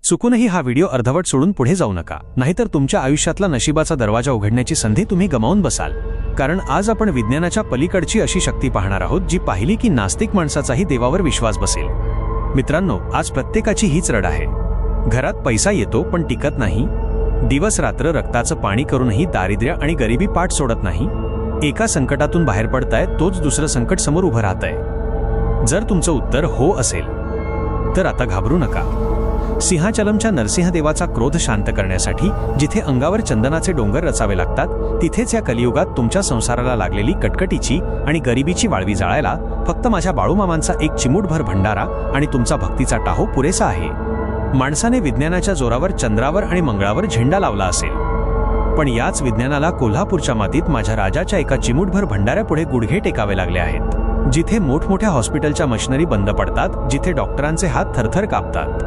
चुकूनही हा व्हिडिओ अर्धवट सोडून पुढे जाऊ नका, नाहीतर तुमच्या आयुष्यातला नशिबाचा दरवाजा उघडण्याची संधी तुम्ही गमावून बसाल. कारण आज आपण विज्ञानाच्या पलीकडची अशी शक्ती पाहणार आहोत जी पाहिली की नास्तिक माणसाचाही देवावर विश्वास बसेल. मित्रांनो, आज प्रत्येकाची हीच रड आहे. घरात पैसा येतो पण टिकत नाही. दिवस रात्र रक्ताचं पाणी करूनही दारिद्र्य आणि गरिबी पाठ सोडत नाही. एका संकटातून बाहेर पडताय तोच दुसरं संकट समोर उभं राहतंय. जर तुमचं उत्तर हो असेल तर आता घाबरू नका. सिंहाचलमच्या नरसिंहदेवाचा क्रोध शांत करण्यासाठी जिथे अंगावर चंदनाचे डोंगर रचावे लागतात, तिथेच या कलियुगात तुमच्या संसाराला लागलेली कटकटीची आणि गरिबीची वाळवी जाळायला फक्त माझ्या बाळूमामांचा एक चिमूटभर भंडारा आणि तुमचा भक्तीचा टाहो पुरेसा आहे. माणसाने विज्ञानाच्या जोरावर चंद्रावर आणि मंगळावर झेंडा लावला असेल, पण याच विज्ञानाला कोल्हापूरच्या मातीत माझ्या राजाच्या एका चिमूटभर भंडाऱ्यापुढे गुडघे टेकावे लागले आहेत. जिथे मोठमोठ्या हॉस्पिटलच्या मशिनरी बंद पडतात, जिथे डॉक्टरांचे हात थरथर कापतात,